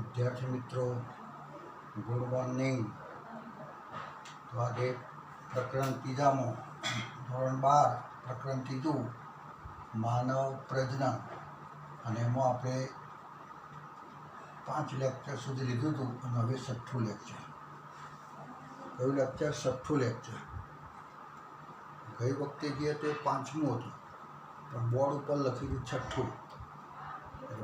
विद्यार्थी मित्रों good morning. तो आज प्रकरण तीजामो धोरण 12 प्रकरण तीजू मानव प्रजनन અને એમાં આપણે 5 લેક્ચર સુધી લીધું હતું અને હવે 6ઠું લેક્ચર. કયું લેક્ચર? 6ઠું લેક્ચર. ગઈ વખતે જે હતું એ 5મું હતું પણ બોર્ડ ઉપર લખેલું 6ઠું.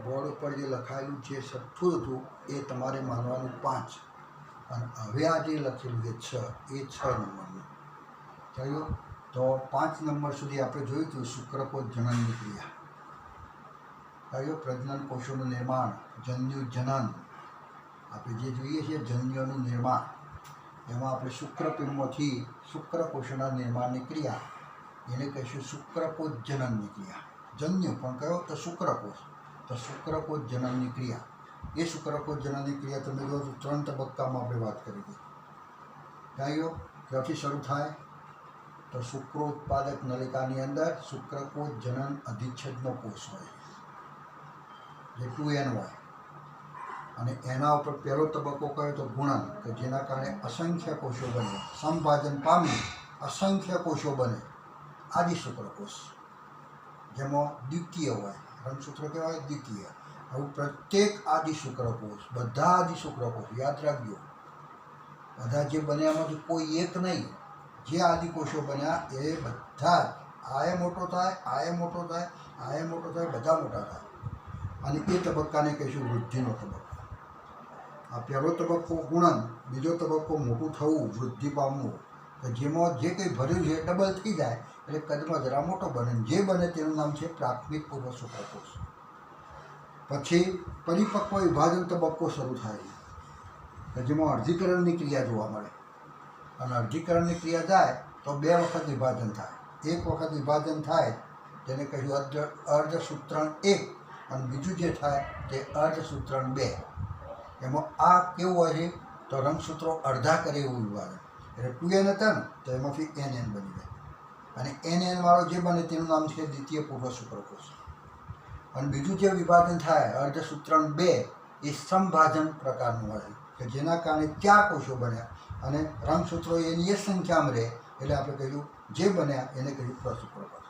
બોર્ડ ઉપર જે લખાયેલું છે 6ઠું હતું એ તમારે માનવાનું 5 અને હવે આ જે લખેલું છે 6 એ 6 નંબરનું થયું. તો 5 નંબર સુધી આપણે જોયું હતું શુક્રકોષ જનનની ક્રિયા થયું, પ્રજનન કોષોનું નિર્માણ, જન્યુ જનન. આપણે જે જોઈએ છીએ જન્યુઓનું નિર્માણ, એમાં આપણે શુક્રપિંડમાંથી શુક્રકોષોના નિર્માણની ક્રિયા એને કહીશું શુક્રકોષ જનનની ક્રિયા. જન્યુ પણ કયો? તો શુક્રકોષ. તો શુક્રકોષ જનનની ક્રિયા, એ શુક્રકોષ જનનની ક્રિયા તમે જો 3 તબક્કામાં આપણે વાત કરી હતી. ગાયો ક્યાંથી શરૂ થાય? તો શુક્રોત્પાદક નલિકાની અંદર શુક્રકોષ જનન અધિચ્છેદનો કોષ હોય જે 2n હોય અને એના ઉપર પહેલો તબક્કો કયો? તો ગુણન, કે જેના કારણે અસંખ્ય કોષો બને, સંભાજન પામી અસંખ્ય કોષો બને, આદિ શુક્રકોષ. જેમાં દ્વિતીય હોય, રંગસૂત્ર કહેવાય દ્વિતીય. આવું પ્રત્યેક આદિ શુક્રકોષ, બધા આદિ શુક્રકોષ યાદ રાખજો, બધા જે બન્યા એમાંથી કોઈ એક નહીં, જે આદિ કોષો બન્યા એ બધા આએ મોટો થાય, આએ મોટો થાય, આએ મોટો થાય, બધા મોટા થાય. અને એ તબક્કાને કહીશું વૃદ્ધિનો તબક્કો. આ પહેલો તબક્કો ગુણન, બીજો તબક્કો મોટું થવું, વૃદ્ધિ પામવું, કે જેમાં જે કંઈ ભર્યું છે ડબલ થઈ જાય એટલે કદમાં જરા મોટો બને. જે બને તેનું નામ છે પ્રાથમિક પૂર્વ શુક્રકોષ. પછી પરિપક્વ વિભાજન તબક્કો શરૂ થાય કે જેમાં અર્ધીકરણની ક્રિયા જોવા મળે. અને અર્ધીકરણની ક્રિયા જાય તો 2 વખત વિભાજન થાય. એક વખત વિભાજન થાય તેને કહ્યું અર્ધસૂત્રણ 1 અને બીજું જે થાય તે અર્ધસૂત્રણ 2. એમાં આ કેવું હોય છે? તો રંગસૂત્રો અડધા કરે એવું વિભાજન. એટલે 2n હતા ને તો એમાંથી nn બની જાય અને nn વાળો જે બને તેનું નામ છે દ્વિતીય પૂર્વ શુક્રકોષ. અને બીજું જે વિભાજન થાય અર્ધસૂત્રણ 2 એ સંભાજન પ્રકારનું હોય કે જેના કારણે 4 કોષો બન્યા અને રંગસૂત્રો એની એ સંખ્યામાં રહે એટલે આપણે કહ્યું જે બન્યા એને કહ્યું પ્રશુક્રકોષ.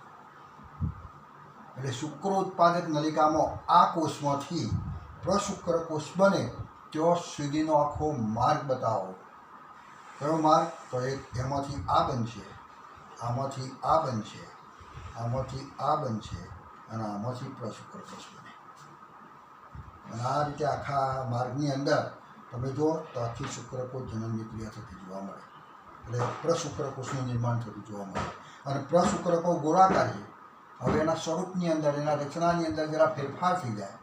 એટલે શુક્રોત્પાદક નલિકામાં આ કોષમાંથી પ્રશુક્રકોષ બને ત્યાં સુધીનો આખો માર્ગ બતાવો. કયો માર્ગ? તો એમાંથી આ બનશે, આમાંથી આ બનશે, આમાંથી આ બનશે અને આમાંથી પ્રશુક્રકોષ બને. અને આ રીતે આખા માર્ગની અંદર તમે જુઓ તો આખી શુક્રકોષ જનનની ક્રિયા થતી જોવા મળે. એટલે પ્રશુક્રકોષનું નિર્માણ થતું જોવા મળે. અને પ્રશુક્રકોષ ગોળાકાર છે. હવે એના સ્વરૂપની અંદર, એના રચનાની અંદર જરા ફેરફાર થઈ જાય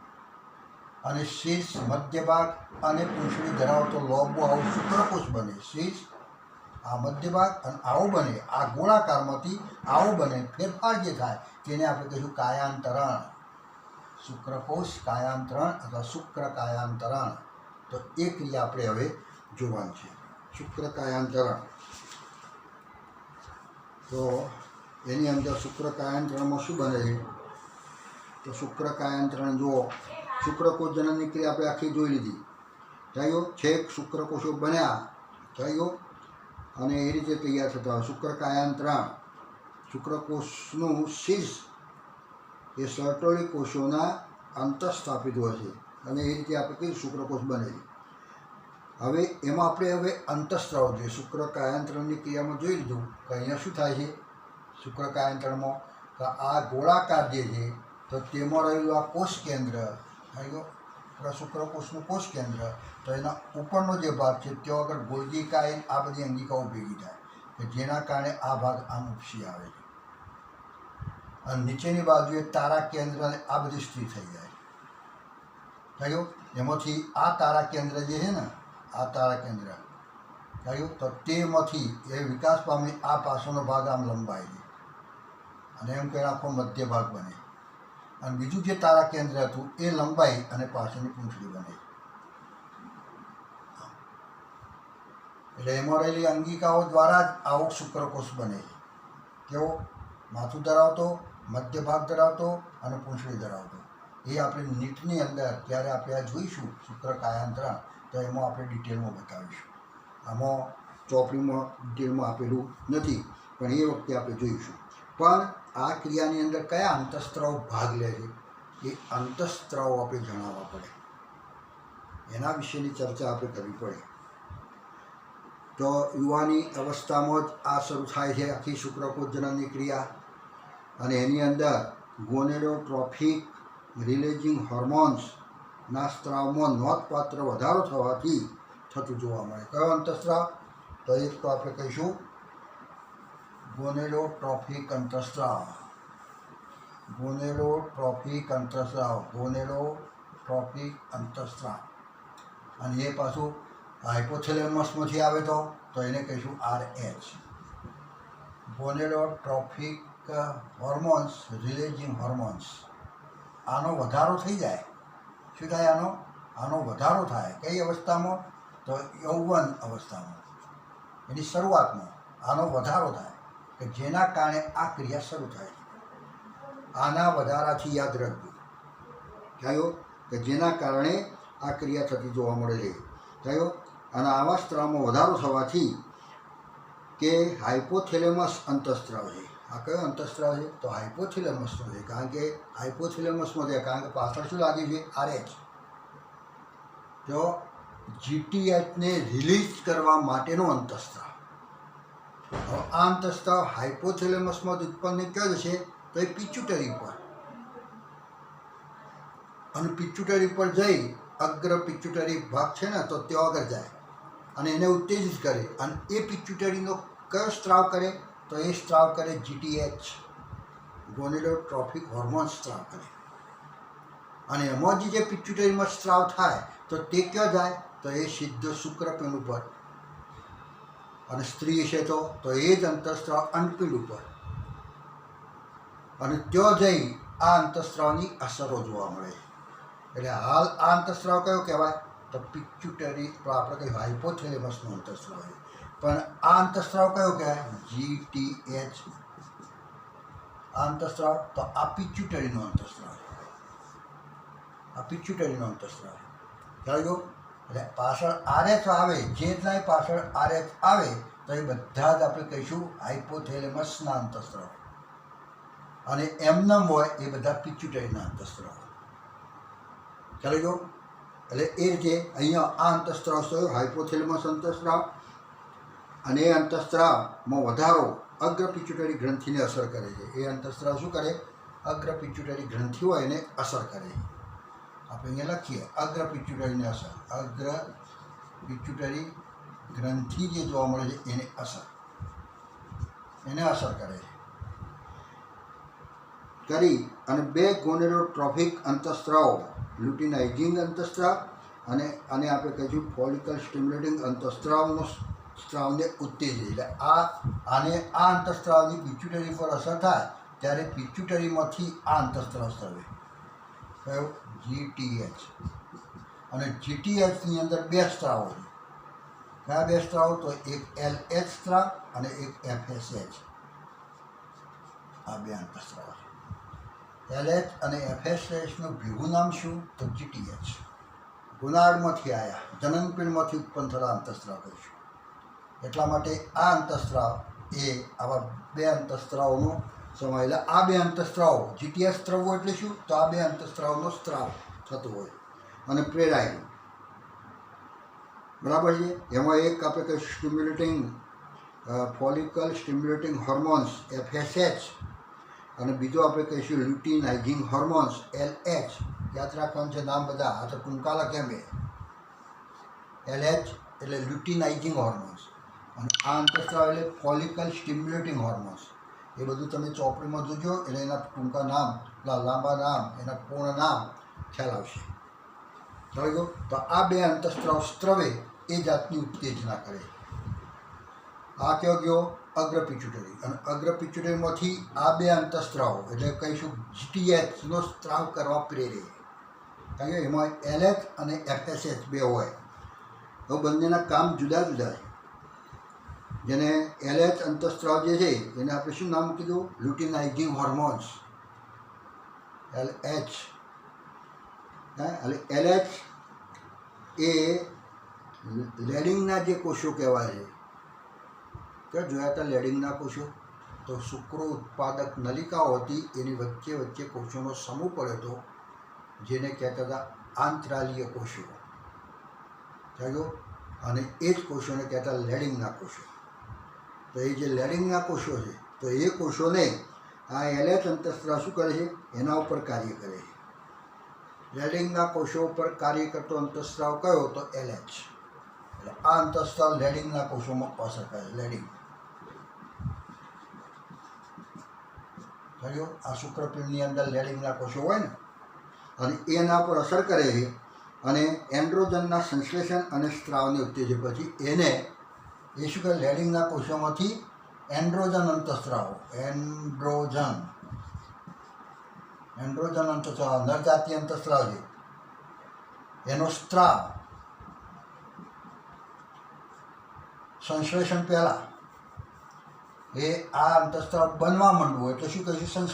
અને શીર્ષ, મધ્ય ભાગ અને પૂંછડી ધરાવતો લોબો આવો શુક્રકોષ બને. શીર્ષ આ મધ્ય ભાગ અને આવો બને, આ ગોળાકારમાંથી આવો બને. ફેરફાર જે થાય તેને આપણે કહીશું કાયાંતરણ. શુક્રકોષ કાયાંતરણ અથવા શુક્ર કાયાંતરણ. તો એ ક્રિયા આપણે હવે જોવાની છે, શુક્ર કાયાંતરણ. તો એની અંદર શુક્ર કાયાંતરણમાં શું બને છે? તો શુક્ર કાયાંતરણ જુઓ, શુક્રકોષ જનનની ક્રિયા આપણે આખી જોઈ લીધી. થયો છેક શુક્રકોષો બન્યા થયો અને એ રીતે તૈયાર થતા શુક્ર કાયાંતરણ. શુક્રકોષનું શીર્ષ એ સર્ટોલી કોષોના અંતઃસ્થાપિત હોય છે અને એ રીતે આપણે કઈ શુક્રકોષ બને છે. હવે એમાં આપણે હવે અંતઃસ્ત્રાવ જોઈએ. શુક્ર કાયાંતરણની ક્રિયામાં જોઈ લીધું કે અહીંયા શું થાય છે શુક્ર કાયાંતરણમાં, કે આ ગોળાકાર જે છે તો તેમાં રહેલું આ કોષ કેન્દ્ર થઈ ગયો શુક્રકોષનું કોષ કેન્દ્ર. તો એના ઉપરનો જે ભાગ છે ત્યાં આગળ ગોલ્ગીકાય આ બધી અંગિકાઓ ભેગી થાય કે જેના કારણે આ ભાગ આમ ઉપસી આવે છે અને નીચેની બાજુએ તારા કેન્દ્ર અને આ બધી સ્થિર થઈ જાય. થયું એમાંથી આ તારા કેન્દ્ર જે છે ને, આ તારા કેન્દ્ર થયું તો તેમાંથી એ વિકાસ પામી આ પાછળનો ભાગ આમ લંબાય છે અને એમ કહીને આખો મધ્ય ભાગ બને. અને બીજું જે તારા કેન્દ્ર હતું એ લંબાઈ અને પાછળની પૂંછડી બને. એટલે એમાં રહેલી અંગિકાઓ દ્વારા જ આવો શુક્રકોષ બને. કેવો? માથું ધરાવતો, મધ્ય ભાગ ધરાવતો અને પૂંછડી ધરાવતો. એ આપણે નીટની અંદર ત્યારે આપણે આ જોઈશું શુક્રકાયાંતરણ, તો એમાં આપણે ડિટેલમાં બતાવીશું. આમાં ચોપડીમાં ડિટેલમાં આપેલું નથી, પણ એ વખતે આપણે જોઈશું. પણ આ ક્રિયાની અંદર કયા અંતઃસ્ત્રાવ ભાગ લે છે એ અંતઃસ્ત્રાવ આપણે જણાવવા પડે, એના વિશેની ચર્ચા આપણે કરવી પડે. તો યુવાની અવસ્થામાં જ આ શરૂ થાય છે આખી શુક્રકોષજનનની ક્રિયા, અને એની અંદર ગોનેડોટ્રોફિક રિલીઝિંગ હોર્મોન્સના સ્ત્રાવમાં નોંધપાત્ર વધારો થવાથી થતું જોવા મળે. કયો અંતઃસ્ત્રાવ? તો એક તો આપણે કહીશું ગોનેડોટ્રોફિક અંતઃસ્ત્રાવ. ગોનેડોટ્રોફિક અંતઃસ્ત્રાવ, ગોનેડોટ્રોફિક અંતઃસ્ત્રાવ. અને એ પાછું હાઇપોથેલેમસમાંથી આવે તો એને કહીશું RH, ગોનેડોટ્રોફિક હોર્મોન્સ રિલીઝિંગ હોર્મોન્સ. આનો વધારો થઈ જાય. શું થાય? આનો વધારો થાય. કઈ અવસ્થામાં? તો યૌવન અવસ્થામાં, એની શરૂઆતમાં આનો વધારો થાય, કે જેના કારણે આ ક્રિયા શરૂ થાય. આના વધારાથી યાદ રાખજો કયો, કે જેના કારણે આ ક્રિયા થતી જોવા મળે છે. કયો? અને આવા સ્ત્રાવમાં વધારો થવાથી, કે હાઇપોથેલેમસ અંતઃસ્ત્રાવ છે. આ કયો અંતઃસ્ત્રાવ છે? તો હાઇપોથેલેમસનો છે. કારણ કે હાઇપોથેલેમસમાં છે, કારણ કે પાછળ શું લાગ્યું છે? RH. તો GTHને રિલીઝ કરવા માટેનો અંતઃસ્ત્રાવ. હવે આ અંતઃસ્ત્રાવ હાઇપોથેલેમસમાં ઉત્પન્ન ક્યાં જશે? તો એ પિચ્યુટરી પર, અને પિચ્યુટરી પર જઈ અગ્ર પિચ્યુટરી ભાગ છે ને, તો ત્યાં આગળ જાય અને એને ઉત્તેજિત કરે. અને એ પિચ્યુટરીનો કયો સ્ત્રાવ કરે? તો એ સ્ત્રાવ કરે GTH, ગોનેડોટ્રોફિક હોર્મોન સ્ત્રાવ કરે. અને એમાં જે પિચ્યુટરીમાં સ્ત્રાવ થાય, તો તે ક્યાં જાય? તો એ સીધો શુક્રપિંડ ઉપર, અને સ્ત્રી છે તો એ જ અંતઃસ્ત્રાવ અંડપિંડ ઉપર. અને ત્યાં જઈ આ અંતઃસ્ત્રાવની અસરો જોવા મળે. એટલે હાલ આ અંતઃસ્ત્રાવ કયો કહેવાય? તો પિચ્યુટરી. તો આપણે કહીએ હાઇપોથેલેમસનો અંતઃસ્ત્રાવ છે. પણ આ અંતઃસ્ત્રાવ કયો કહેવાય? GTH. આ અંતઃસ્ત્રાવ તો આ પિચ્યુટરીનો અંતઃસ્ત્રાવ, આ પિચ્યુટરીનો અંતઃસ્ત્રાવ. ખ્યાલ ગયો? એટલે પાછળ RH આવે, જેટલાય પાછળ RH આવે, તો એ બધા જ આપણે કહીશું હાઇપોથેલેમસના અંતઃસ્ત્રાવ. અને એમનેમ હોય એ બધા પિચ્યુટરીના અંતઃસ્ત્રાવ. ખ્યાલ ગયો? એટલે એ રીતે અહીંયા આ અંતઃસ્ત્રાવ થયો હાઇપોથેલેમસ અંતઃસ્ત્રાવ. અને એ અંતઃસ્ત્રાવમાં વધારો અગ્ર પિચ્યુટરી ગ્રંથિને અસર કરે છે. એ અંતઃસ્ત્રાવ શું કરે? અગ્ર પિચ્યુટરી ગ્રંથિ હોય એને અસર કરે. આપણે અહીંયા લખીએ અગ્ર પિચ્યુટરીને અસર. અગ્ર પિચ્યુટરી ગ્રંથિ જે જોવા મળે છે એને અસર કરે છે. કરી અને બે ગોનેડોટ્રોફિક અંતઃસ્ત્રાવો, લ્યુટિનાઇઝિંગ અંતઃસ્ત્રાવ અને આપણે કહીશું ફોલિકલ સ્ટિમ્યુલેટિંગ સ્ત્રાવને ઉત્તેજે. એટલે આને આ અંતઃસ્ત્રાવની પિચ્યુટરી પર અસર થાય ત્યારે પિચ્યુટરીમાંથી આ અંતઃસ્ત્રાવ સ્ત્રાવે. કયો? GTH. અને GTHની અંદર બે સ્ત્રાવો છે. કયા બે સ્ત્રાવો? તો એક LH સ્ત્રાવ અને એક FSH. આ બે અંતઃસ્ત્રાવ છે. LH અને FSHનું ભેગું નામ શું? તો GTH. ગુનાળમાંથી આવ્યા, જનનપિંડમાંથી ઉત્પન્ન થતા અંતઃસ્ત્રાવ કહીશું. એટલા માટે આ અંતઃસ્ત્રાવ એ આવા બે અંતઃસ્ત્રાવોનો સમાયેલા. આ બે અંતઃસ્ત્રાવો GTH સ્ત્રાવો એટલે શું? તો આ બે અંતઃસ્ત્રાવનો સ્ત્રાવ થતો હોય અને પ્રેરાય. બરાબર છે? એમાં એક આપણે કહીશું stimulating follicle stimulating hormones FSH, અને બીજો આપણે કહીશું લ્યુટિનાઇઝિંગ હોર્મોન્સ LH. યાદ રાખવાનું છે નામ બધા. આ તો ટૂંકા લખે બે. LH એટલે લ્યુટિનાઇઝિંગ હોર્મોન્સ, અને આ અંતઃસ્ત્રાવ એટલે ફોલિકલ સ્ટિમ્યુલેટિંગ હોર્મોન્સ. એ બધું તમે ચોપડીમાં જોજો, એટલે એના ટૂંકા નામ, લાંબા નામ, એના પૂર્ણ નામ ખ્યાલ આવશે. સમજ ગયો? તો આ બે અંતઃસ્ત્રાવ સ્ત્રવે એ જાતની ઉત્તેજના કરે. આ કયો ગયો? અગ્ર પિચ્યુટરી. અને અગ્ર પિચ્યુટરીમાંથી આ બે અંતઃસ્ત્રાવો એટલે કહીશું GTHનો સ્ત્રાવ કરવા પ્રેરે. કારણ કે એમાં LH અને FSH બે હોય. હવે બંનેના કામ જુદા જુદા છે. જેને LH અંતઃસ્ત્રાવ જે છે એને આપણે શું નામ કીધું? Luteinising hormones LH. એટલે એલએચ એ લેડિંગના જે કોષો કહેવાય છે કે જોયા હતા લેડિંગના કોષો તો શુક્ર ઉત્પાદક નલિકાઓ હતી એની વચ્ચે વચ્ચે કોષોનો સમૂહ પડ્યો હતો જેને કહેતા હતા આંતરાલીય કોષો થયો અને એ જ કોષોને કહેતા લેડિંગના કોષો. તો એ જે લેડિંગના કોષો છે તો એ કોષોને આ એલએચ અંતઃસ્ત્રાવ શું કરે છે એના ઉપર કાર્ય કરે છે. લેડિંગના કોષો ઉપર કાર્ય કરતો અંતઃસ્ત્રાવ કયો તો એલએચ. એટલે આ અંતઃસ્ત્રાવ લેડિંગના કોષોમાં અસર કરે. લેડિંગ થયો આ શુક્રપિંડની અંદર લેડિંગના કોષો હોય ને અને એના પર અસર કરે છે અને એન્ડ્રોજનના સંશ્લેષણ અને સ્ત્રાવને ઉત્તેજે પછી એને એ શું કહે લેડિંગના કોષોમાંથી એન્ડ્રોજન અંતઃસ્ત્રાવ એન્ડ્રોજન અંતઃસ્ત્રાવ નરજાતીય અંતઃસ્ત્રાવ છે એનો સ્ત્રાવ સંશ્લેષણ પહેલાં એ આ અંતઃસ્ત્રાવ બનવા માંડવું એટલે શું કહીશું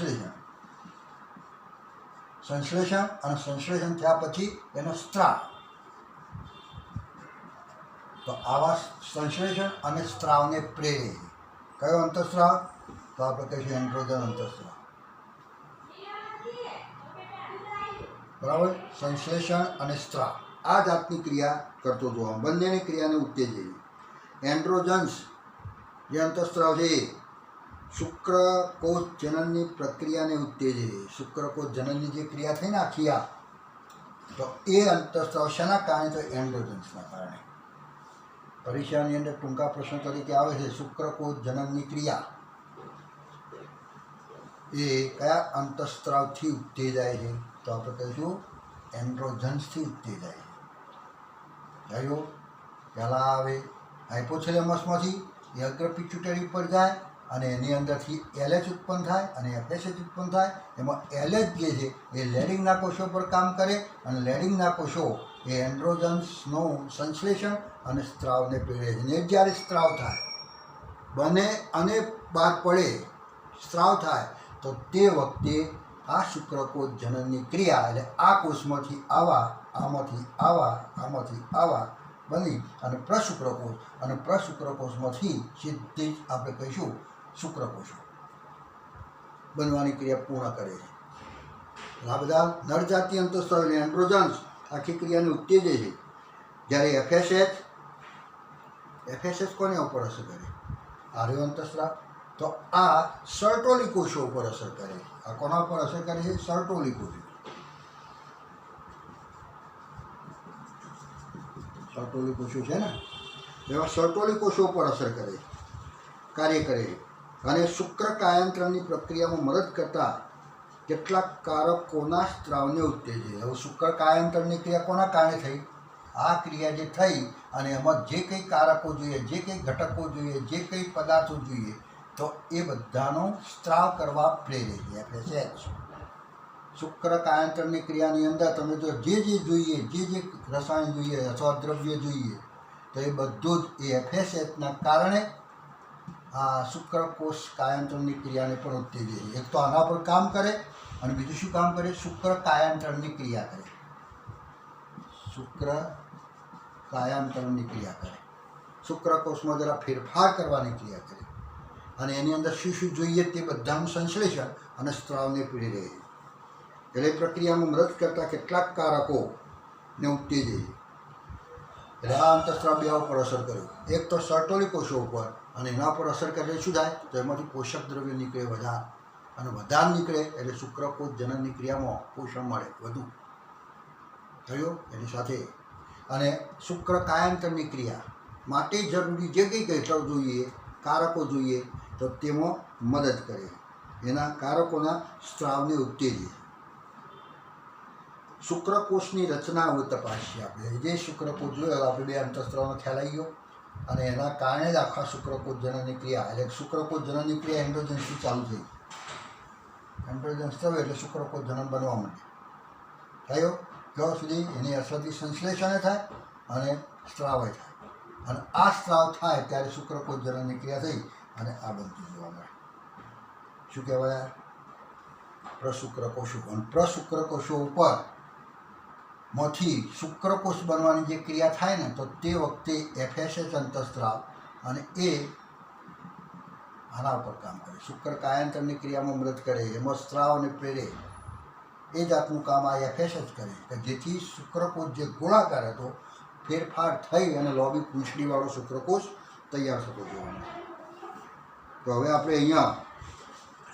સંશ્લેષણ અને સંશ્લેષણ થયા પછી એનો સ્ત્રાવ. તો આવા સંશ્લેષણ અને સ્ત્રાવને પ્રેરે કયો અંતઃસ્ત્રાવ તો આપણે કહીશું એન્ડ્રોજન અંતઃસ્ત્રાવ. બરાબર. સંશ્લેષણ અને સ્ત્રાવ આ જાતની ક્રિયા કરતો જોવા બંનેની ક્રિયાને ઉત્તેજે. એન્ડ્રોજન્સ જે અંતઃસ્ત્રાવ છે શુક્રકોષ જનનની પ્રક્રિયાને ઉત્તેજે. શુક્રકોષ જનનની જે ક્રિયા થઈ ને આખી આ તો એ અંતઃસ્ત્રાવ શેના કારણે તો એન્ડ્રોજન્સના કારણે. પરીક્ષાની અંદર ટૂંકા પ્રશ્ન તરીકે આવે છે શુક્રકોષ જનનની ક્રિયા એ કયા અંતઃસ્ત્રાવથી ઉત્તેજાય છે તો આપણે કહીશું એન્ડ્રોજન્સથી ઉત્તેજાય છે. થયો પહેલાં આવે હાઇપોથેલેમસમાંથી એ અગ્ર પિટ્યુટરી ઉપર જાય અને એની અંદરથી એલએચ ઉત્પન્ન થાય અને એફએસએચ ઉત્પન્ન થાય. એમાં એલએચ જે છે એ લેડિંગના કોષો પર કામ કરે અને લેડિંગના કોષો એ એન્ડ્રોજન્સનું સંશ્લેષણ અને સ્ત્રાવને પ્રેરે છે. ને જ્યારે સ્ત્રાવ થાય બને અને બહાર પડે સ્ત્રાવ થાય તો તે વખતે આ શુક્રકોષ જનનની ક્રિયા એટલે આ કોષમાંથી આવા આમાંથી આવા બની અને પ્રશુક્રકોષ અને પ્રશુક્રકોષમાંથી સીધી જ આપણે કહીશું શુક્રકોષો બનવાની ક્રિયા પૂર્ણ કરે છે. આ બધા નરજાતીય અંતઃસ્ત્રાવ એટલે એન્ડ્રોજન્સ આખી ક્રિયાને ઉત્તેજે છે. જ્યારે એફએસએચ કોને ઉપર અસર કરે આર્ય અંતઃસ્ત્રાવ તો આ સર્ટોલી કોષો ઉપર અસર કરે છે. આ કોના ઉપર અસર કરે છે સર્ટોલી કોષો. સર્ટોલી કોષો છે ને એવા સર્ટોલી કોષો ઉપર અસર કરે કાર્ય કરે અને શુક્ર કાયાંતરણની પ્રક્રિયામાં મદદ કરતા કેટલાક કારકોના સ્ત્રાવને ઉત્તેજે. હવે શુક્ર કાયાંતરણની ક્રિયા કોના કારણે થઈ આ ક્રિયા જે થઈ અને એમાં જે કંઈ કારકો જોઈએ જે કંઈ ઘટકો જોઈએ જે કંઈ પદાર્થો જોઈએ તો એ બધાનો સ્ત્રાવ કરવા પ્રેરે છે. એફએસએચ શુક્ર કાયાંતરણની ક્રિયાની અંદર તમે જો જે જોઈએ જે રસાયણ જોઈએ અથવા દ્રવ્ય જોઈએ તો એ બધું જ એ એફએસએચના કારણે આ શુક્રકોષ કાયાંતરણની ક્રિયાને પણ ઉત્તેજે. એક તો આના પર કામ કરે અને બીજું શું કામ કરે શુક્ર કાયાંતરણની ક્રિયા કરે. શુક્ર કાયાંતરણની ક્રિયા કરે શુક્રકોષમાં જરા ફેરફાર કરવાની ક્રિયા કરે અને એની અંદર શું જોઈએ તે બધાનું સંશ્લેષણ અને સ્ત્રાવને પ્રેરે. એટલે પ્રક્રિયામાં મદદ કરતા કેટલાક કારકોને ઉત્તેજે. એટલે આ અંતઃસ્ત્રાવ બે ઉપર અસર કર્યો. એક તો સર્ટોલી કોષો ઉપર અને એના પર અસર કરે શું થાય તો એમાંથી પોષક દ્રવ્ય નીકળે વધારે અને વધારે નીકળે એટલે શુક્રકોષ જનનની ક્રિયામાં પોષણ મળે વધુ થયો એની સાથે. અને શુક્ર કાયાંતરની ક્રિયા માટે જરૂરી જે કંઈ ઘટકો જોઈએ કારકો જોઈએ તો તેમાં મદદ કરે. એના કારકોના સ્ત્રાવને ઉત્તેજે. શુક્રકોષની રચના હવે તપાસીએ આપણે. જે શુક્રકોષ જોયો આપણે બે અંતઃસ્ત્રાવનો ખ્યાલ આવી ગયો અને એના કારણે જ આખા શુક્રકોષ જનનની ક્રિયા એટલે શુક્રકોષ જનનની ક્રિયા એન્ડ્રોજન્સથી ચાલુ થઈ. એન્ડ્રોજન્સ થયો એટલે શુક્રકોષ જનન બનવા માંડે થયો ત્યાં સુધી એની અસરથી સંશ્લેષણ થાય અને સ્ત્રાવ થાય અને આ સ્ત્રાવ થાય ત્યારે શુક્રકોષ જનનની ક્રિયા થઈ અને આ બનતું જોવા મળે. શું કહેવાય પ્રશુક્રકોષો. અને પ્રશુક્રકોષો ઉપર માંથી શુક્રકોષ બનવાની જે ક્રિયા થાય ને તો તે વખતે FSH અંતઃસ્ત્રાવ અને એ આના ઉપર કામ કરે, શુક્ર કાયાંતરની ક્રિયામાં મદદ કરે, એમાં સ્ત્રાવ અને પ્રેરે એ જાતનું કામ આ FSH કરે કે જેથી શુક્રકોષ જે ગોળાકાર હતો ફેરફાર થઈ અને લોબી પૂંછડીવાળો શુક્રકોષ તૈયાર થતો જોવા મળે. તો હવે આપણે અહીંયા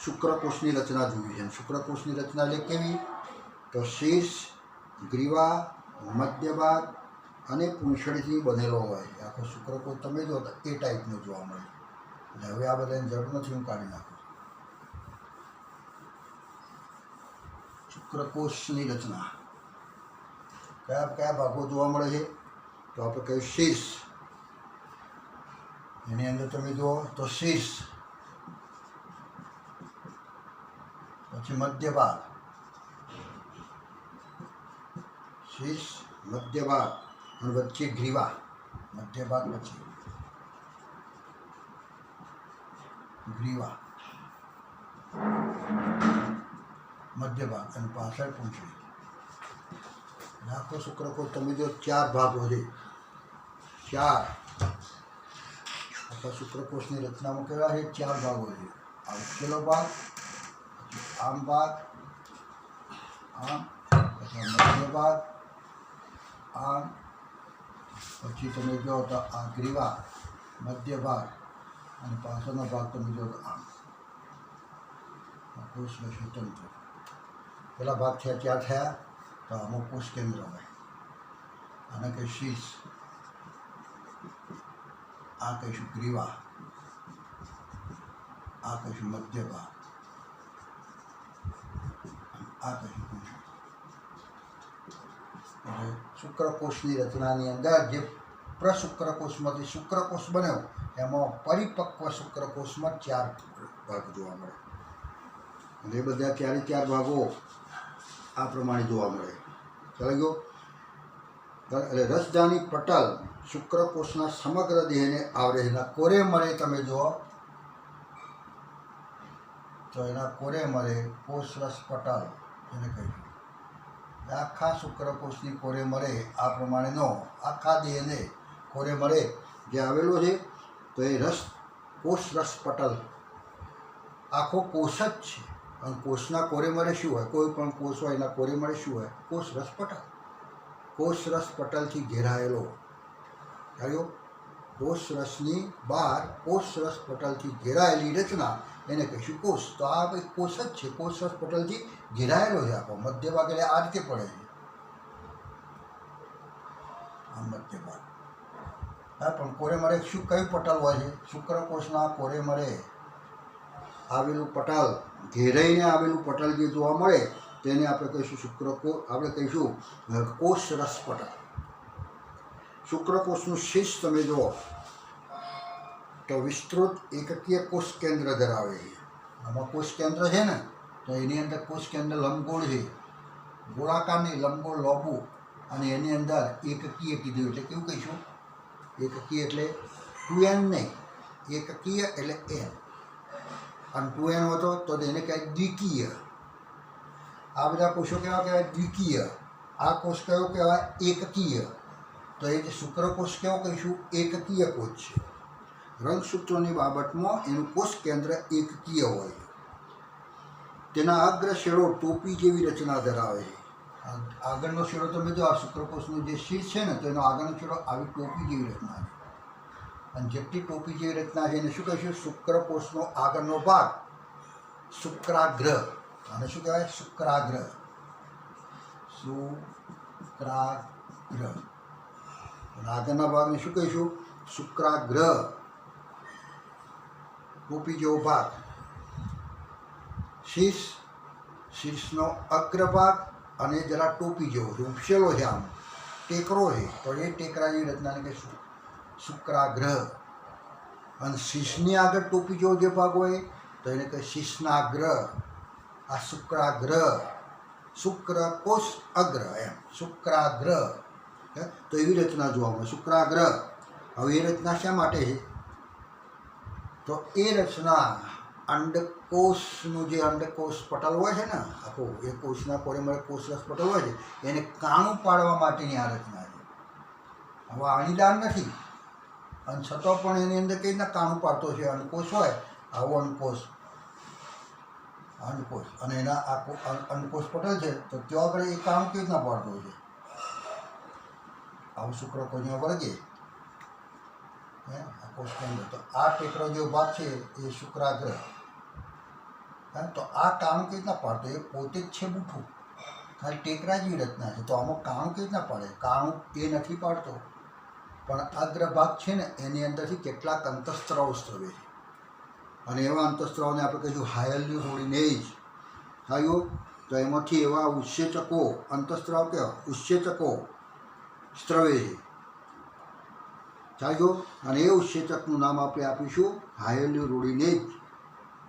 શુક્રકોષની રચના જોઈ છે. શુક્રકોષની રચના એટલે કેવી? તો શીર્ષ, ગ્રીવા, મધ્ય ભાગ અને પૂંછડીથી બનેલો હોય. આખો શુક્રકોષ તમે જો તો એ ટાઈપનો જોવા મળે. એટલે હવે આ બધાની જરૂર નથી, હું કાઢી નાખું. શુક્રકોષની રચના કયા કયા ભાગો જોવા મળે છે? તો આપણે કહ્યું શીર્ષ, એની અંદર તમે જુઓ તો શીર્ષ, પછી મધ્ય ભાગ, શીર્ષ, મધ્ય ભાગ અને વચ્ચે ગ્રીવા, મધ્ય ભાગ પછી ગ્રીવા, મધ્ય ભાગ અને પાછળ પૂંછડી. આખો શુક્રકોષ તમે જો 4 ભાગો છે, 4 આખા શુક્રકોષની રચનામાં કેવા છે? 4 ભાગો છે. આ ઉપકેલો ભાગ, પછી આમ ભાગ, આમ, પછી મધ્ય ભાગ, આમ, પછી તમે જો તો આ ગ્રીવા, મધ્ય ભાગ અને પાછળનો ભાગ તમે જો તો આમ. કોષ સ્વતંત્ર પેલા ભાગ થયા 4 થયા. તો આમાં કોષ કેન્દ્ર હોય, આને કંઈ શીર્ષ, આ કહીશું ગ્રીવા, આ કહીશું મધ્ય ભાગ, આ કહીશું પૂંછડી. એટલે શુક્રકોષની રચનાની અંદર જે પ્રશુક્રકોષમાંથી શુક્રકોષ બન્યો એમાં પરિપક્વ શુક્રકોષમાં 4 ભાગ જોવા મળે. અને એ બધા 4 ભાગો આ પ્રમાણે જોવા મળે. ચાલી ગયો? એટલે રસધાની પટલ શુક્રકોષના સમગ્ર દેહને આવરે. એના કોરે મળે તમે જુઓ તો એના કોરે મળે કોષ રસ પટલ એને કહીશું. આખા શુક્રકોષની કોરે મળે આ પ્રમાણેનો આખા દેહને કોરે મળે જે આવેલો છે તો એ કોષ રસ પટલ આખો કોષ જ છે. અને કોષના કોરે મળે શું હોય? કોઈ પણ કોષ હોય એના કોરે મળે શું હોય? કોષ રસ પટલ. કોષ રસ પટલથી ઘેરાયેલો. આવ્યો? કોષ રસની બહાર કોષ રસ પટલથી ઘેરાયેલી રચના એને કહીશું કોષ. તો આ ભાઈ કોષ જ છે, કોષ રસ પટલથી ઘેરાયેલો છે આખો. મધ્ય ભાગ એટલે આ રીતે પડે છે, આ મધ્ય ભાગ. હા, પણ કોરે મળે શું કયું પટલ હોય છે? શુક્રકોષના કોરે મળે આવેલું પટલ, ઘેરાઈને આવેલું પટલ જે જોવા મળે તેને આપણે કહીશું શુક્રકોષ. આપણે કહીશું કોષ રસ પટલ. શુક્રકોષનું શીર્ષ તમે જુઓ તો વિસ્તૃત એકકીય કોષ કેન્દ્ર ધરાવે છે. આમાં કોષ કેન્દ્ર છે ને તો એની અંદર કોષ કેન્દ્ર લંબગોળ છે, ગોળાકારની લંબગોળ લોબું, અને એની અંદર એકકીય કીધું એટલે કેવું કહીશું? એકકીય એટલે 2n નહીં, એકકીય એટલે n, અને 2n હતો તો એને કહેવાય દ્વિકીય. આ બધા કોષો કેવા કહેવાય? દ્વિકીય. આ કોષ કયો કહેવાય? એકકીય. તો એ જે શુક્રકોષ કેવો કહીશું? એકકીય કોષ છે. રંગસૂત્રોની બાબતમાં એનું કોષ કેન્દ્ર એકકીય હોય. તેના અગ્ર શેડો ટોપી જેવી રચના ધરાવે છે. આગળનો શેડો તમે જો આ શુક્રકોષનું જે શીર્ષ છે ને તો એનો આગળનો શેડો આવી ટોપી જેવી રચના છે. અને જેટલી ટોપી જેવી રચના છે એને શું કહીશું? શુક્રકોષનો આગળનો ભાગ શુક્રાગ્ર. આને શું કહેવાય? શુક્રાગ્ર. શુક્રાગ્ર. આગળના ભાગને શું કહીશું? શુક્રાગ્ર. ટોપી જેવો ભાગ. શીર્ષ, શીર્ષનો અગ્રભાગ અને જરા ટોપી જેવો છે, ઉપસેલો છે, આમ ટેકરો છે તો એ ટેકરા જેવી રચનાને કહીશું શુક્રાગ્ર. અને શીર્ષની આગળ ટોપી જેવો જે ભાગ હોય તો એને કહે શીર્ષનાગ્ર. આ શુક્રાગ્ર. શુક્રકોષ અગ્ર એમ શુક્રાગ્ર. તો એવી રચના જોવા મળે શુક્રાગ્ર. હવે એ રચના શા માટે છે? તો એ રચના અંડકોષનું જે અંડકોષ પટલ હોય છે ને આખું એ કોષના કોરે કોષરસ પટલ હોય છે એને કાણું પાડવા માટેની આ રચના છે. હવે અણીદાર નથી અને છતાં પણ એની અંદર કઈ રીતના કાણું પાડતો છે. અંડકોષ હોય આવો અંડકોષ અને એના આખું અંડકોષ પટલ છે તો ત્યાં આગળ એ કાણું કેવી રીતના પાડતો છે. આવું શુક્રકોષમાં વળગે આ કોષ કેન્દ્ર તો આ ટેકરો જે ભાગ છે એ શુક્રાગ્ર. તો આ કાણું કેવી રીતના પાડતો એ પોતે જ છે બૂઠું ખાલી ટેકરા જેવી રચના છે. તો આમાં કાણું કેવી રીતના પાડે? કાણું એ નથી પાડતો પણ અગ્રભાગ છે ને એની અંદરથી કેટલાક અંતઃસ્ત્રાવો સ્ત્રવે છે અને એવા અંતઃસ્ત્રાવોને આપણે કહીશું હાયલની રોડીને જ થયું. તો એમાંથી એવા ઉત્સેચકો અંતઃસ્ત્રાવ કેવા ઉત્સેચકો સ્ત્રવે છે ચાલ્યો અને એ ઉત્સેચકનું નામ આપણે આપીશું હાયલી રોડીનેજ.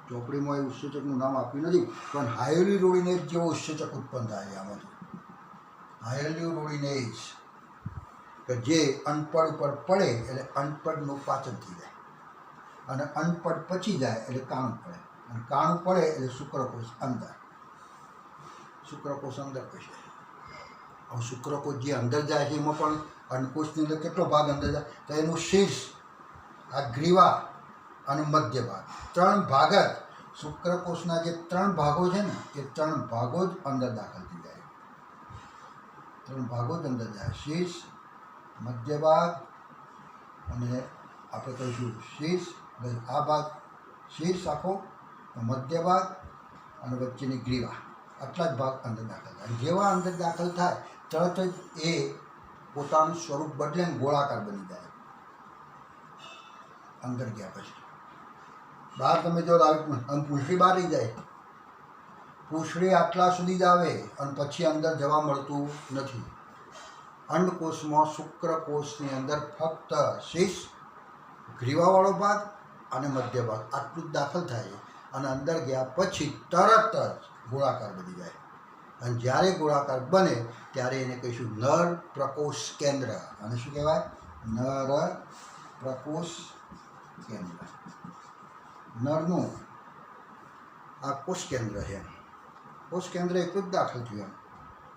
ચોપડીમાં એ ઉત્સેચકનું નામ આપ્યું નથી પણ હાયલી રોડીનેજ જેવો ઉત્સેચક ઉત્પન્ન થાય આમાંથી. હાયલી રોડીનેજ કે જે અનપડ ઉપર પડે એટલે અનપડનું પાચન થઈ જાય અને અનપડ પચી જાય એટલે કાણું પડે અને કાણું પડે એટલે શુક્રકોષ અંદર કહેશે. હવે શુક્રકોષ જે અંદર જાય છે એમાં પણ અંડકોષની અંદર કેટલો ભાગ અંદર જાય તો એનું શીર્ષ આ ગ્રીવા અને મધ્ય ભાગ ત્રણ ભાગ જ શુક્રકોષના જે ત્રણ ભાગો છે ને એ ત્રણ ભાગો જ અંદર દાખલ થઈ જાય. ત્રણ ભાગો જ અંદર જાય શીર્ષ મધ્ય ભાગ અને આપણે કહીશું શીર્ષ આ ભાગ શીર્ષ આખો મધ્ય ભાગ અને વચ્ચેની ગ્રીવા આટલા જ ભાગ અંદર દાખલ થાય. જેવા અંદર દાખલ થાય તરત જ એ પોતાનું સ્વરૂપ બદલે ગોળાકાર બની જાય અંદર ગયા પછી. બહાર તમે જો પૂંછડી બહાર રહી જાય પૂંછડી આટલા સુધી જ આવે અને પછી અંદર જવા મળતું નથી. અંડકોષમાં શુક્રકોષની અંદર ફક્ત શીર્ષ ગ્રીવાવાળો ભાગ અને મધ્ય ભાગ આટલું જ દાખલ થાય અને અંદર ગયા પછી તરત જ ગોળાકાર બની જાય. અને જ્યારે ગોળાકાર બને ત્યારે એને કહીશું નર પ્રકોષ કેન્દ્ર. અને શું કહેવાય? નર પ્રકોષ કેન્દ્ર. નરનું આ કોષ કેન્દ્ર છે. કોષ કેન્દ્ર એટલું જ દાખલ થયું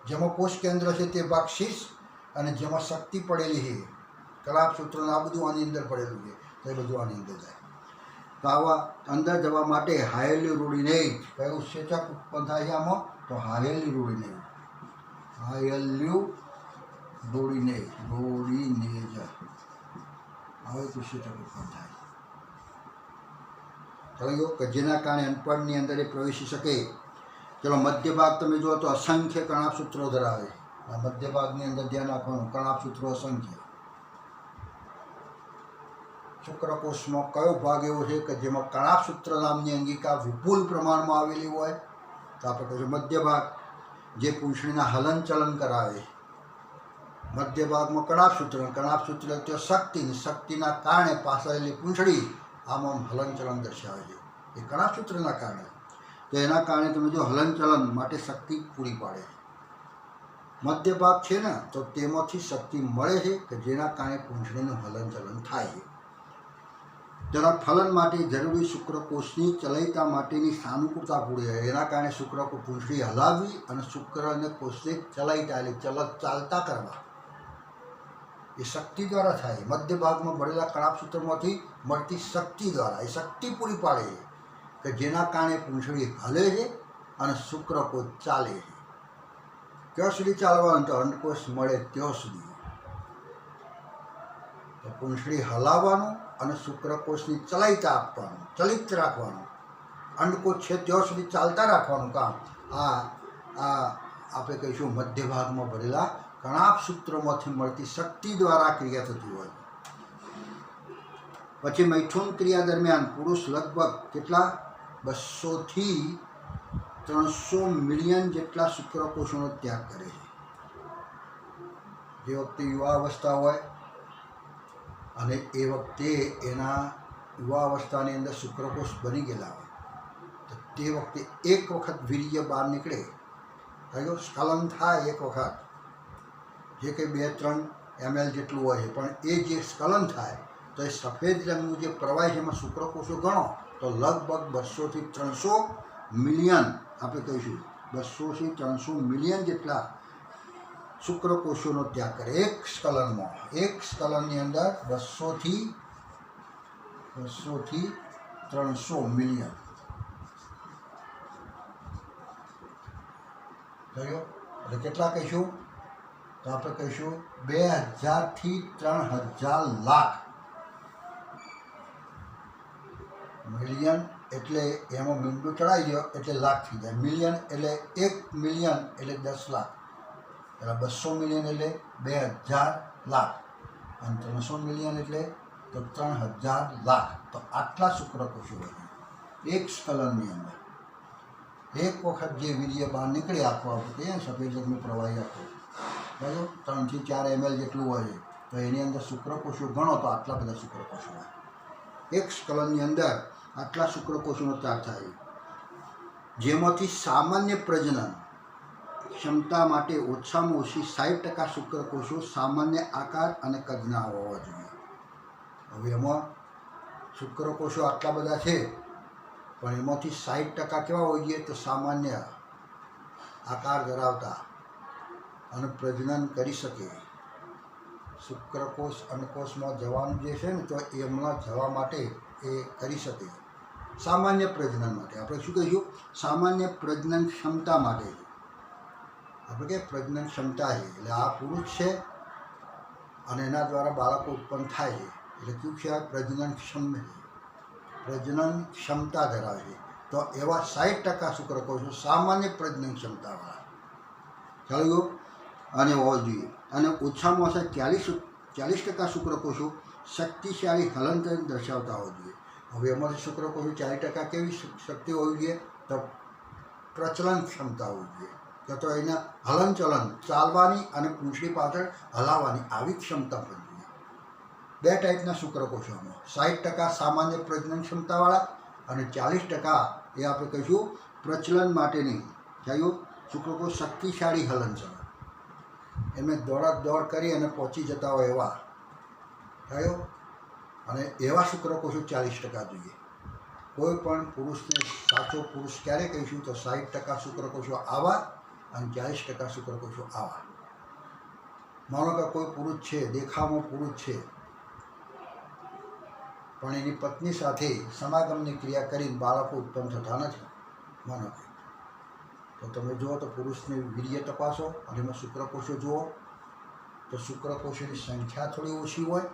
જેમાં કોષ કેન્દ્ર છે તે ભાગ શીર્ષ અને જેમાં શક્તિ પડેલી છે કલાપસૂત્રને આ બધું આની અંદર પડેલું છે તો એ બધું આની અંદર જાય. તો આવા અંદર જવા માટે હાયલી રોડીને કયું ઉત્સેચક ઉત્પન્ન થાય છે આમાં? તો હાયલી રોડીને હાયલ્યુ રોડીને જ હવે ઉત્સેચક ઉત્પન્ન થાય ચાલો કે જેના કારણે અનપડની અંદર એ પ્રવેશી શકે. ચલો મધ્ય ભાગ તમે જુઓ તો અસંખ્ય કણાપસૂત્રો ધરાવે. આ મધ્ય ભાગની અંદર ધ્યાન રાખવાનું કણાપસૂત્રો અસંખ્ય. શુક્રકોષનો કયો ભાગ એવો છે કે જેમાં કણાપસૂત્ર નામની અંગિકા વિપુલ પ્રમાણમાં આવેલી હોય? તો આપણે કહીશું મધ્ય ભાગ જે પૂંછડીના હલનચલન કરાવે. મધ્ય ભાગમાં કણાપસૂત્ર તે શક્તિના કારણે પાછળેલી પૂંછડી આમાં હલનચલન દર્શાવે છે એ કણાપસૂત્રના કારણે. તો એના કારણે તમે જો હલનચલન માટે શક્તિ પૂરી પાડે છે. મધ્ય ભાગ છે ને તો તેમાંથી શક્તિ મળે છે કે જેના કારણે પૂંછડીનું હલનચલન થાય છે. તેના ફલન માટે જરૂરી શુક્રકોષની ચલયતા માટેની સાનુકૂળતા પૂરી હોય. એના કારણે શુક્રકોષ પૂંછડી હલાવવી અને શુક્ર અને કોષને ચલયતા એટલે ચાલતા કરવા એ શક્તિ દ્વારા થાય. મધ્ય ભાગમાં મળેલા કણાપસૂત્રમાંથી મળતી શક્તિ દ્વારા એ શક્તિ પૂરી પાડે છે કે જેના કારણે પૂંછડી હલે છે અને શુક્રકોષ ચાલે છે. ક્યાં સુધી ચાલવાનું? તો અંડકોષ મળે ત્યાં સુધી. તો પૂંછડી હલાવવાનું અને શુક્રકોષની ચલાયતા આપવાનું ચલિત રાખવાનું અંડકોષ છે ત્યાં સુધી ચાલતા રાખવાનું કામ આપણે કહીશું મધ્ય ભાગમાં ભરેલા કણાપસૂત્રોમાંથી મળતી શક્તિ દ્વારા ક્રિયા થતી હોય. પછી મૈથુન ક્રિયા દરમિયાન પુરુષ લગભગ કેટલા 200 થી 300 મિલિયન જેટલા શુક્રકોષોનો ત્યાગ કરે છે. જે વખતે યુવા અવસ્થા હોય અને એ વખતે એના યુવા અવસ્થાની અંદર શુક્રકોષ બની ગયેલા હોય તો તે વખતે એક વખત વીર્ય બહાર નીકળે કયો સ્ખલન થાય એક વખત જે કંઈ 2-3 ml જેટલું હોય છે પણ એ જે સ્ખલન થાય તો એ સફેદ રંગનું જે પ્રવાહી છે એમાં શુક્રકોષો ગણો तो लगभग 200 થી 300 મિલિયન આપણે કહીશું 200 થી 300 મિલિયન જેટલા શુક્રકોષોનો ત્યાગ કરે એક સ્કલનમાં. એક સ્કલનની અંદર 200 થી 300 મિલિયન થયો. એટલે કેટલા કહીશું? તો આપણે કહીશું 2000 થી 3000 લાખ મિલિયન. એટલે એમાં મીંડું ચડાવી દો એટલે લાખ થઈ જાય. મિલિયન એટલે 1 મિલિયન એટલે 10 લાખ, એટલે 200 મિલિયન એટલે 2000 લાખ અને 300 મિલિયન એટલે તો 3000 લાખ. તો આટલા શુક્રકોષો હોય એક સ્કલનની અંદર. એક વખત જે વીર્ય બહાર નીકળે આખો આપણે સફેદ રંગનું પ્રવાહી આખો બરાબર 3 થી 4 ml જેટલું હોય છે, તો એની અંદર શુક્રકોષો ગણો તો આટલા બધા શુક્રકોષો હોય. એક સ્કલનની અંદર આટલા શુક્રકોષોનો ત્યાગ થાય, જેમાંથી સામાન્ય પ્રજનન ક્ષમતા માટે ઓછામાં ઓછી 60% શુક્રકોષો સામાન્ય આકાર અને કદના હોવા જોઈએ. હવે એમાં શુક્રકોષો આટલા બધા છે, પણ એમાંથી 60% કેવા હોવા જોઈએ? તો સામાન્ય આકાર ધરાવતા અને પ્રજનન કરી શકે. શુક્રકોષ અંડકોષમાં જવાનું જે છે ને, તો એમના જવા માટે એ કરી શકે. સામાન્ય પ્રજનન માટે આપણે શું કહીશું? સામાન્ય પ્રજનન ક્ષમતા માટે. આપણે કે પ્રજનન ક્ષમતા છે એટલે આ પુરુષ છે અને એના દ્વારા બાળકો ઉત્પન્ન થાય છે, એટલે શું છે? પ્રજનન ક્ષમતા ધરાવે છે. તો એવા 60% શુક્રકોષો સામાન્ય પ્રજનન ક્ષમતાવાળા ખ્યાલ ગયો અને હોવા જોઈએ. અને ઓછામાં ઓછા 40% શુક્રકોષો શક્તિશાળી હલનચલન દર્શાવતા હોવા જોઈએ. હવે એમાંથી શુક્રકોષો 40% કેવી શક્તિ હોવી જોઈએ? તો પ્રચલન ક્ષમતા હોવી જોઈએ, કે તો એના હલનચલન ચાલવાની અને પૂંછડી પાછળ હલાવવાની આવી ક્ષમતા પણ જોઈએ. બે ટાઈપના શુક્રકોષોમાં 60% સામાન્ય પ્રજનન ક્ષમતાવાળા અને 40% એ આપણે કહીશું પ્રચલન માટેની થયું શુક્રકોષ શક્તિશાળી હલનચલન. એમને દોડ કરી અને પહોંચી જતા હોય એવા થયો. અને એવા શુક્રકોષો 40% જોઈએ. કોઈ પણ પુરુષને સાચો પુરુષ ક્યારે કહીશું? તો 60% શુક્રકોષો આવા અને 40% શુક્રકોષો આવા. માનો કે કોઈ પુરુષ છે, દેખાવમાં પુરુષ છે, પણ એની પત્ની સાથે સમાગમની ક્રિયા કરીને બાળકો ઉત્પન્ન થતા નથી. માનો કે તો તમે જુઓ તો પુરુષની વીર્ય તપાસો અને એમાં શુક્રકોષો જુઓ તો શુક્રકોષોની સંખ્યા થોડી ઓછી હોય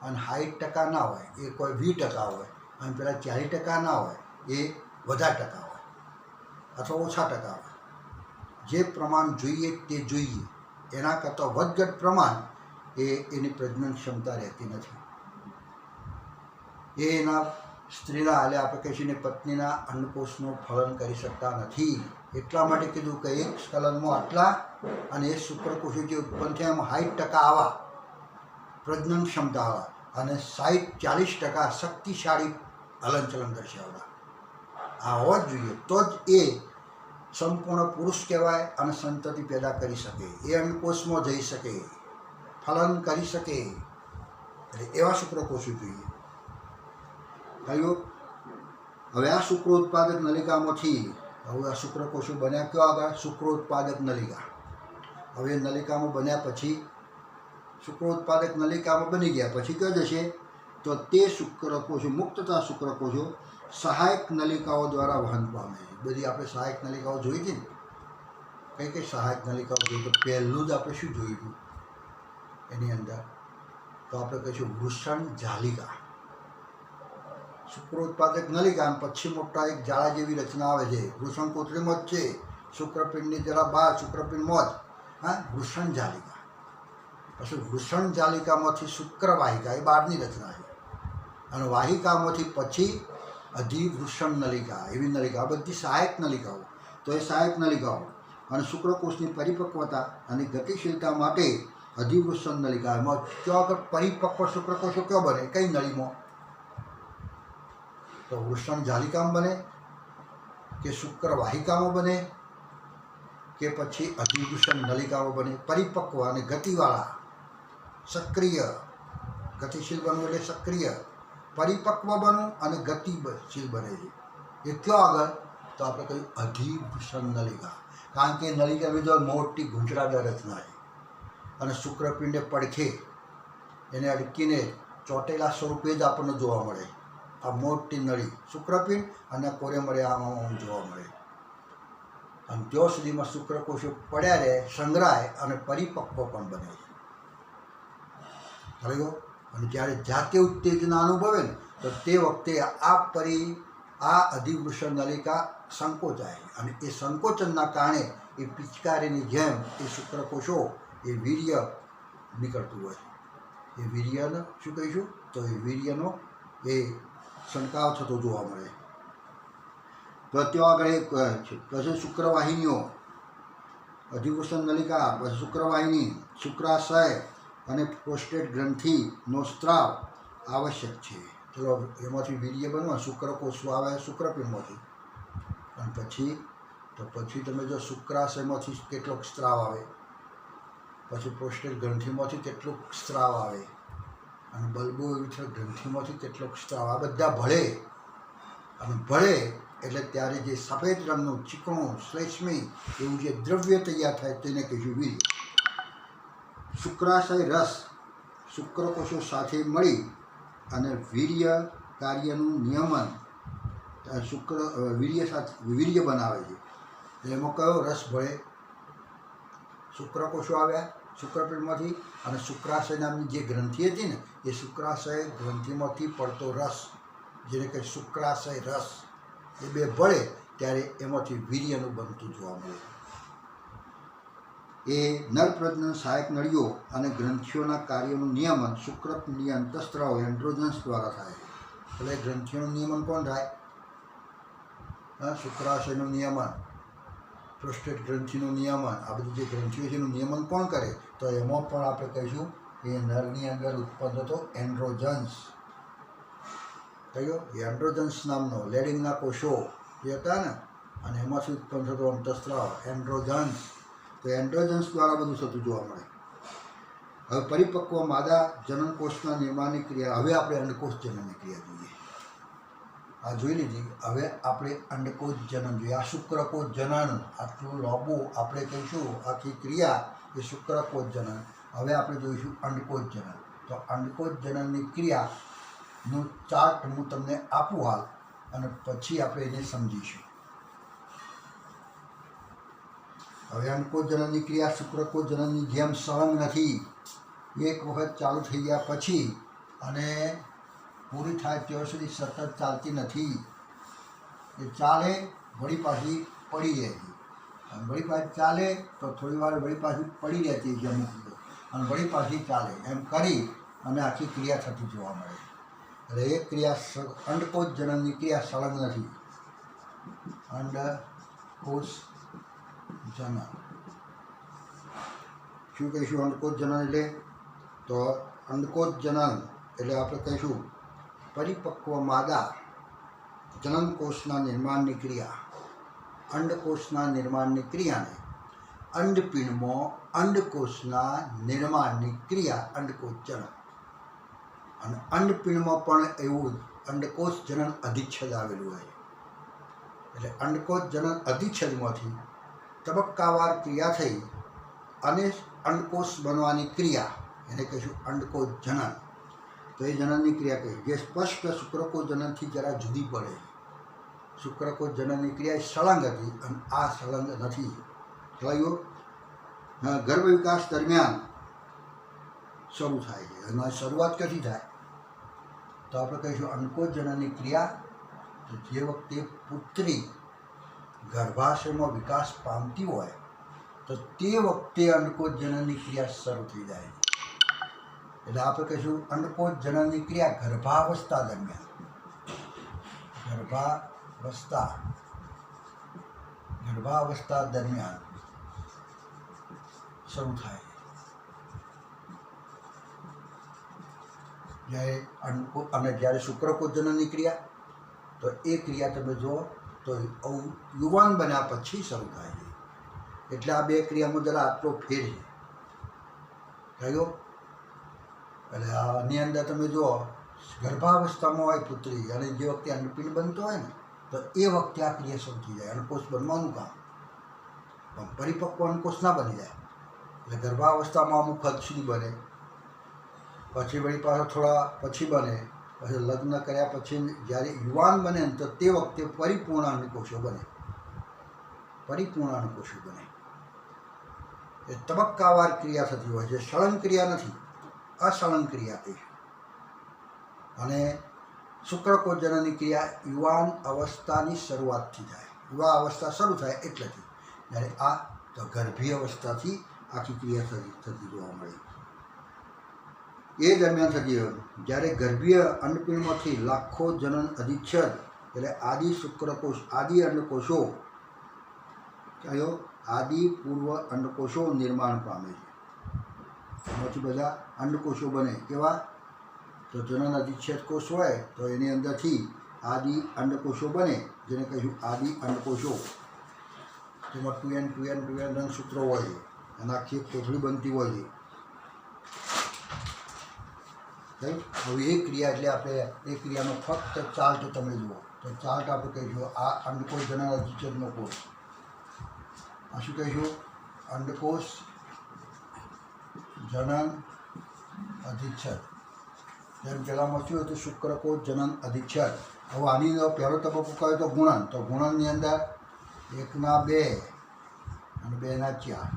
અને 60% ના હોય, એ કોઈ 20% હોય, અને પેલા 40% ના હોય, એ વધારે ટકા હોય અથવા ઓછા ટકા હોય. જે પ્રમાણ જોઈએ તે જોઈએ, એના કરતાં વધઘટ પ્રમાણ એની પ્રજનન ક્ષમતા રહેતી નથી. એના સ્ત્રીના એટલે આપણે કહીશું પત્નીના અંડકોષનું ફલન કરી શકતા નથી. એટલા માટે કીધું કે એક સ્કલનમાં આટલા અને એ શુક્રકોષો જે ઉત્પન્ન થયા એમાં 60% આવા પ્રજનન ક્ષમતાવાળા અને 40% શક્તિશાળી હલનચલન દર્શાવતા આ હોવા જ જોઈએ. તો જ એ સંપૂર્ણ પુરુષ કહેવાય અને સંતતિ પેદા કરી શકે, એ અંડકોષમાં જઈ શકે, ફલન કરી શકે. એટલે એવા શુક્રકોષો જોઈએ. કહ્યું. હવે આ શુક્રોત્પાદક નલિકામાંથી હવે આ શુક્રકોષો બન્યા કયો આગળ? શુક્રોત્પાદક નલિકા. હવે નલિકામાં બન્યા પછી શુક્રોત્પાદક નલિકામાં બની ગયા પછી કયો જશે? તો તે શુક્રકોષો મુક્તતા શુક્રકોષો સહાયક નલિકાઓ દ્વારા વહન પામે છે. બધી આપણે સહાયક નલિકાઓ જોઈ હતી ને, કઈ સહાયક નલિકાઓ જોઈ? તો પહેલું જ આપણે શું જોયું હતું એની અંદર? તો આપણે કહીશું વૃષણ જાલિકા. શુક્રોત્પાદક નલિકા અને પછી મોટા એક જાળા જેવી રચના આવે છે. વૃષણ કોથળીમાં જ છે, શુક્રપિંડની જરા બહાર, શુક્રપિંડમાં જ. હા, વૃષણ જાલિકા. પછી વૃષણ જાલિકામાંથી શુક્રવાહિકા, એ બહારની રચના છે. અને વાહિકામાંથી પછી અધિવૃષણ નલિકા, એવી નલિકા. બધી સહાયક નલિકાઓ. તો એ સહાયક નલિકાઓ અને શુક્રકોષની પરિપક્વતા અને ગતિશીલતા માટે અધિવૃષણ નલિકા. એમાં કયો આગળ પરિપક્વ શુક્રકોષો કયો બને? કઈ નળીમાં? તો વૃષણ જાલિકામાં બને કે શુક્રવાહિકામાં બને કે પછી અધિવૃષણ નલિકામાં બને? પરિપક્વ અને ગતિવાળા, સક્રિય, ગતિશીલ બનવું એટલે સક્રિય પરિપક્વ બનવું અને ગતિશીલ બને છે. એટલો આગળ તો આપણે કહ્યું અધિવૃષણ નલિકા, કારણ કે નલિકા જો મોટી ગુંજરાદાર રચના છે અને શુક્રપિંડે પડખે એને અડકીને ચોટેલા સ્વરૂપે જ આપણને જોવા મળે. આ મોટી નળી શુક્રપિંડ અને કોરે મળે આમાં જોવા મળે. અને ત્યાં સુધીમાં શુક્રકોષો પડ્યા રહે, સંગ્રહાય અને પરિપક્વ પણ બને છે. ખરેખર. અને જ્યારે જાતે ઉત્તેજના અનુભવે ને તો તે વખતે આ અધિવૃષણ નલિકા સંકોચાય અને એ સંકોચનના કારણે એ પિચકારીની જેમ એ શુક્રકોષો એ વીર્ય નીકળતું હોય. એ વીર્યને શું કહીશું તો એ વીર્યનો એ છંટકાવ થતો જોવા મળે. તો ત્યાં આગળ એક છે પછી શુક્રવાહિનીઓ, અધિવૃષણ નલિકા, પછી શુક્રવાહિની, શુક્રાશય અને પ્રોસ્ટેટ ગ્રંથિનો સ્ત્રાવ આવશ્યક છે. ચલો એમાંથી વીર્ય બનવા શુક્રકોષો આવે શુક્રપિંડમાંથી, અને પછી તમે જો શુક્રાશયમાંથી કેટલોક સ્ત્રાવ આવે, પછી પ્રોસ્ટેટ ગ્રંથિમાંથી કેટલોક સ્ત્રાવ આવે, અને બલ્બો ગ્રંથિમાંથી કેટલોક સ્ત્રાવ, આ બધા ભળે. અને ભળે એટલે ત્યારે જે સફેદ રંગનું ચીકણું શ્લેષ્મી એવું જે દ્રવ્ય તૈયાર થાય તેને કહીશું વીર્ય. શુક્રાશય રસ શુક્રકોષો સાથે મળી અને વીર્ય કાર્યનું નિયમન વીર્ય બનાવે છે. એમાં કયો રસ ભળે? શુક્રકોષો આવ્યા શુક્રપિંડમાંથી, અને શુક્રાશય નામની જે ગ્રંથિ હતી ને એ શુક્રાશય ગ્રંથિમાંથી પડતો રસ, જેને કહે શુક્રાશય રસ, એ બે ભળે ત્યારે એમાંથી વીર્યનું બનતું જોવા મળે. એ નરપ્રજનન સહાયક નળીઓ અને ગ્રંથિઓના કાર્યોનું નિયમન શુક્રપિંડીય અંતઃસ્ત્રાવ એન્ડ્રોજન્સ દ્વારા થાય છે. એટલે ગ્રંથિઓનું નિયમન કોણ થાય? શુક્રાશયનું નિયમન, પ્રોસ્ટેટ ગ્રંથિનું નિયમન, આ બધી જે ગ્રંથિઓ છે એનું નિયમન કોણ કરે? તો એમાં પણ આપણે કહીશું એ નરની અંદર ઉત્પન્ન થતો એન્ડ્રોજન્સ. કયો? એન્ડ્રોજન્સ નામનો લેડિંગના કોષો જે હતા ને, અને એમાંથી ઉત્પન્ન થતો અંતઃસ્ત્રાવ એન્ડ્રોજન્સ. તો એન્ડ્રોજન્સ દ્વારા બધું થતું જોવા મળે. હવે પરિપક્વ માદા જનનકોષના નિર્માણની ક્રિયા, હવે આપણે અંડકોષ જનનની ક્રિયા જોઈએ. આ જોઈ લીધી. હવે આપણે અંડકોષ જનન જોઈએ. આ શુક્રકોષ જનન આટલું લાંબુ આપણે કહીશું આખી ક્રિયા એ શુક્રકોષ જનન. હવે આપણે જોઈશું અંડકોષ જનન. તો અંડકોષ જનનની ક્રિયાનું ચાર્ટ હું તમને આપું હાલ, અને પછી આપણે એને સમજીશું. હવે અંડકોષ જનનની ક્રિયા શુક્રકોષ જનનની જેમ સળંગ નથી. એક વખત ચાલુ થઈ ગયા પછી અને પૂરી થાય ત્યાં સુધી સતત ચાલતી નથી. એ ચાલે વળી પાછી પડી રહે છે, અને વળી પાછી ચાલે તો થોડી વાર વળી પાછી પડી રહેતી છે અમુક, અને વળી પાછી ચાલે, એમ કરી અને આખી ક્રિયા થતી જોવા મળે. એટલે એ ક્રિયા અંડકોષ જનનની ક્રિયા સળંગ નથી. અંડકોષ જનન શું કહીશું? અંડકોષ જનન એટલે તો અંડકોષ જનન એટલે આપણે કહીશું પરિપક્વ માદા જનનકોષના નિર્માણની ક્રિયા. અંડકોષના નિર્માણની ક્રિયાને અંડપિંડમાં અંડકોષના નિર્માણની ક્રિયા અંડકોષ જનન. અને અંડપિંડમાં પણ એવું અંડકોષ જનન અધિચ્છદ આવેલું હોય. એટલે અંડકોષ જનન અધિચ્છદમાંથી તબક્કાવાર ક્રિયા થઈ અને અંડકોષ બનવાની ક્રિયા એને કહીશું અંડકોષ જનન. તો એ જનનની ક્રિયા કહી જે સ્પષ્ટ શુક્રકોષ જનનથી જરા જુદી પડે. શુક્રકોષ જનનની ક્રિયા સળંગ હતી અને આ સળંગ નથી. કહેવાયું ગર્ભ વિકાસ દરમિયાન શરૂ થાય છે. અને શરૂઆત ક્યાંથી થાય? તો આપણે કહીશું અંડકોષ જનનની ક્રિયા તો જે વખતે પુત્રી ગર્ભાશયમાં વિકાસ પામતી હોય તો તે વખતે અંડકોષ જનનની ક્રિયા શરૂ થઈ જાય. એટલે આપણે કહીશું અંડકોષ જનનની ક્રિયા ગર્ભાવસ્થા દરમિયાન, ગર્ભાવસ્થા દરમિયાન શરૂ થાય. જ્યારે શુક્રકોષ જનનની ક્રિયા તો એ ક્રિયા તમે જુઓ તો યુવાન બન્યા પછી શરૂ થાય છે. એટલે આ બે ક્રિયામાં જરા આટલો ફેર છે. થયો? એટલે આની અંદર તમે જુઓ ગર્ભાવસ્થામાં હોય પુત્રી અને જે વખતે અંડપિંડ બનતો હોય ને તો એ વખતે આ ક્રિયા શરૂ થઈ જાય, અંડકોષ બનવાનું કામ. પણ પરિપક્વ અંડકોષ ના બની જાય એટલે ગર્ભાવસ્થામાં અમુક હદ સુધી બને, પછી વળી પાછો થોડા પછી બને, પછી લગ્ન કર્યા પછી જ્યારે યુવાન બને ને તો તે વખતે પરિપૂર્ણ અંડકોષો બને. પરિપૂર્ણ અંડકોષો બને એ તબક્કાવાર ક્રિયા થતી હોય છે, સળંગ ક્રિયા નથી, અસળંગ ક્રિયા થઈ. અને શુક્રકોષજનનની ક્રિયા યુવાન અવસ્થાની શરૂઆતથી થાય, યુવા અવસ્થા શરૂ થાય એટલેથી. જ્યારે આ તો ગર્ભીય અવસ્થાથી આખી ક્રિયા થતી જોવા મળે. એ દરમિયાન થતી હોય જ્યારે ગર્ભીય અંડપિંડમાંથી લાખો જનન અધિચ્છદ એટલે આદિ શુક્રકોષ, આદિ અંડકોષો કયો આદિ પૂર્વ અંડકોષો નિર્માણ પામે છે. એમાંથી બધા અંડકોષો બને. કેવા? તો જનન અધિચ્છેદ કોષ હોય તો એની અંદરથી આદિ અંડકોષો બને, જેને કહીશું આદિ અંડકોષો. તેમાં 2n રંગસૂત્રો હોય છે અને આખી એક કોથળી બનતી હોય છે. હવે એ ક્રિયા એટલે આપણે એ ક્રિયાનો ફક્ત ચાર્ટ તમે જુઓ તો ચાર્ટ આપણે કહીશું આ અંડકોષ જનન અધિચ્છેદનો કોષ. આ શું કહીશું? અંડકોષ જનન અધિચ્છદ. જેમ પહેલાંમાં શું હતું? શુક્રકોષ જનન અધિચ્છદ. હવે આની અંદર પહેલો તબક્કો કયો તો ગુણન. તો ગુણનની અંદર 1/2 અને 2/4.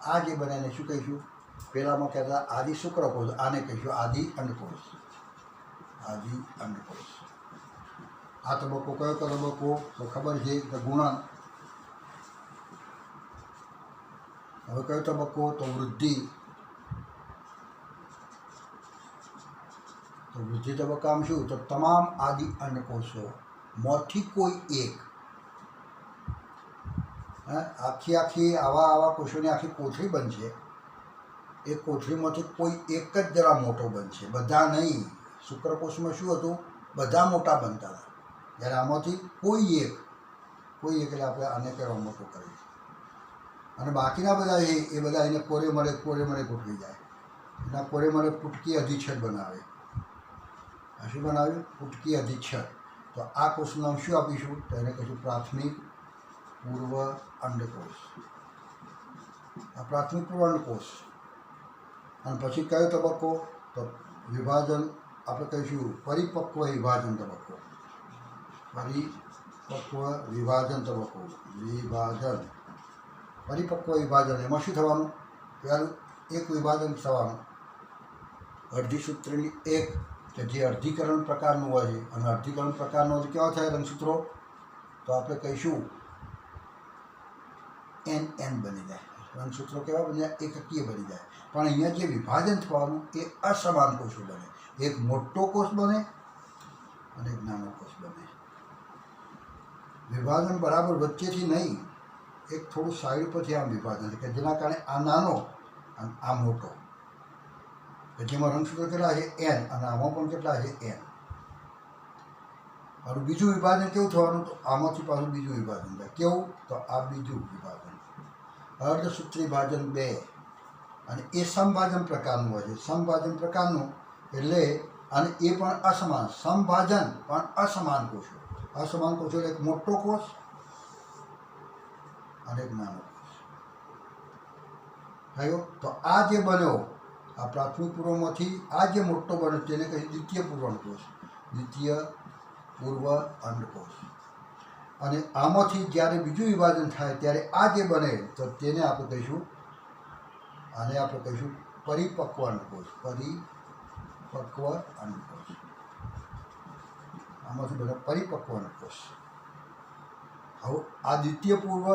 આ જે બને એને શું કહીશું? પહેલામાં કહેતા આદિ શુક્રકોષ, આને કહીશું આદિ અંડકોષ. આદિ અંડકોષ. આ તબક્કો કયો તબક્કો? તો ખબર છે કે ગુણન. હવે કયો તબક્કો? તો વૃદ્ધિ. તો વૃદ્ધિ તબક્કામાં શું? તો તમામ આદિ અંડકોષો માંથી કોઈ એક, આખી આવા કોષોની આખી કોથળી બનશે. એ કોથળીમાંથી કોઈ એક જ જરા મોટો બનશે, બધા નહીં. શુક્રકોષમાં શું હતું? બધા મોટા બનતા હતા. જ્યારે આમાંથી કોઈ એક એટલે આપણે આને કહેવા મોટો કરીએ. અને બાકીના બધા એ બધા એને કોરે મળે ગોઠવી જાય. એના કોરે મળે પુટકી અધિચ્છદ બનાવે. આ શું બનાવ્યું? પુટકી અધિચ્છદ. તો આ કોષનું નામ શું આપીશું? તો એને કહીશું પ્રાથમિક પૂર્વ અંડકોષ. આ પ્રાથમિક પૂર્વ અંડકોષ. અને પછી કયો તબક્કો? તો વિભાજન. આપણે કહીશું પરિપક્વ વિભાજન તબક્કો. પરિપક્વ વિભાજન તબક્કો. પરિપક્વ વિભાજન. એમાં શું થવાનું? પહેલું એક વિભાજન થવાનું, અડધી સૂત્રની એક, કે જે અર્ધીકરણ પ્રકારનું હોય છે. અને અર્ધીકરણ પ્રકારનો કેવા થાય રંગસૂત્રો? તો આપણે કહીશું NN બની જાય. રંગસૂત્રો કેવા બની જાય? એકકીય બની જાય. પણ અહીંયા જે વિભાજન થવાનું એ અસમાન કોષો બને. એક મોટો કોષ બને અને એક નાનો કોષ બને. વિભાજન બરાબર વચ્ચેથી નહીં, એક થોડું સાઈડ પરથી આમ વિભાજન કે જેના કારણે આ નાનો અને આ મોટો. જેમાં રંગસૂત્રો કેટલા છે? N. અને આમાં પણ કેટલા છે? N. અને બીજું વિભાજન કેવું થવાનું? તો આમાંથી પાછું બીજું વિભાજન થાય. કેવું? તો આ બીજું વિભાજન. અર્ધસૂત્રી વિભાજન 2. અને એ સમભાજન પ્રકારનું હોય છે. સમભાજન પ્રકારનું એટલે અને એ પણ અસમાન. સમભાજન પણ અસમાન કોષો. અસમાન કોષો એટલે એક મોટો કોષ અને એક નાનો કોષ થયો. તો આ જે બન્યો આ પ્રાથમિક પૂર્વમાંથી આ જે મોટો બન્યો તેને કહી દ્વિતીય પૂર્વ અંડકોષ. દ્વિતીય પૂર્વ અંડકોષ. અને આમાંથી જ્યારે બીજું વિભાજન થાય ત્યારે આ જે બને તો તેને આપણે કહીશું, આને આપણે કહીશું પરિપક્વ અંડકોષ. પરિપક્વ અંડકોષ. આમાંથી બને પરિપક્વ અંડકોષ. હવે આ દ્વિતીય પૂર્વ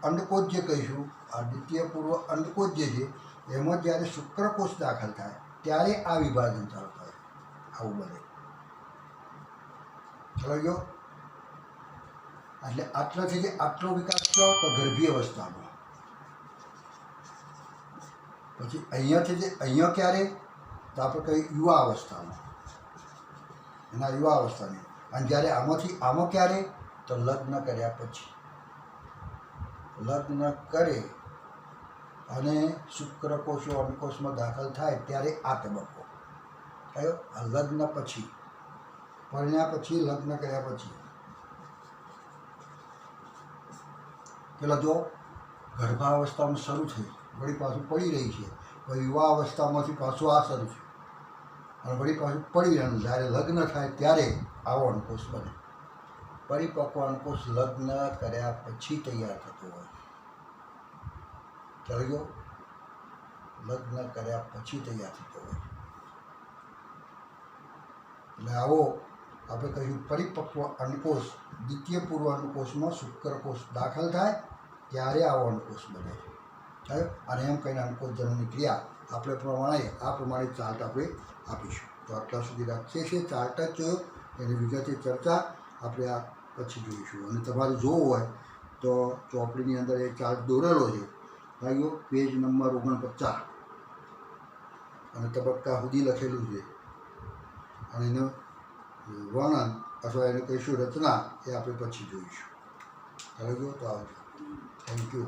અંડકોષ જે કહીશું, આ દ્વિતીય પૂર્વ અંડકોષ જે છે એમાં જ્યારે શુક્રકોષ દાખલ થાય ત્યારે આ વિભાજન ચાલુ થાય. આવું બને. ચલો ગયો. એટલે આટલાથી જે આટલો વિકાસ થયો તો ગર્ભીય અવસ્થામાં. પછી અહીંયાથી જે અહીંયા ક્યારે? તો આપણે કહીએ યુવા અવસ્થામાં. એના યુવા અવસ્થાની અને જ્યારે આમાંથી આમાં ક્યારે, તો લગ્ન કર્યા પછી. લગ્ન કરે અને શુક્રકોષો અંડકોષમાં દાખલ થાય ત્યારે આ તબક્કો કયો? આ લગ્ન પછી, પરણ્યા પછી, લગ્ન કર્યા પછી. પેલા જો ગર્ભાવસ્થામાં શરૂ થઈ, વળી પાછું પડી રહી છે, પછી યુવા અવસ્થામાંથી પાછું આ શરૂ છે, અને વળી પાછું પડી રહ્યું. જ્યારે લગ્ન થાય ત્યારે આવો અંડકોષ બને. પરિપક્વ અંડકોષ લગ્ન કર્યા પછી તૈયાર થતો હોય. ચાલી ગયો? લગ્ન કર્યા પછી તૈયાર થતો હોય. એટલે આવો આપણે કહ્યું પરિપક્વ અંડકોષ દ્વિતીય પૂર્વ અંડકોષમાં શુક્રકોષ દાખલ થાય ત્યારે આવો અંડકોષ બને છે. અને એમ કહીને અંડકોષ જન્મની ક્રિયા આપણે આ પ્રમાણે ચાર્ટ આપણે આપીશું. તો આટલા સુધી રાખીએ છીએ. ચાર્ટ જ જોયો, એની વિગતે ચર્ચા આપણે આ પછી જોઈશું. અને તમારે જોવું હોય તો ચોપડીની અંદર એ ચાર્ટ દોરેલો છે ભાઈઓ, પેજ નંબર 49 અને તબક્કા સુધી લખેલું છે. અને એનું વર્ણન અથવા એને કહીશું રચના, એ આપણે પછી જોઈશું. ચાલો તો આવજો. Thank you.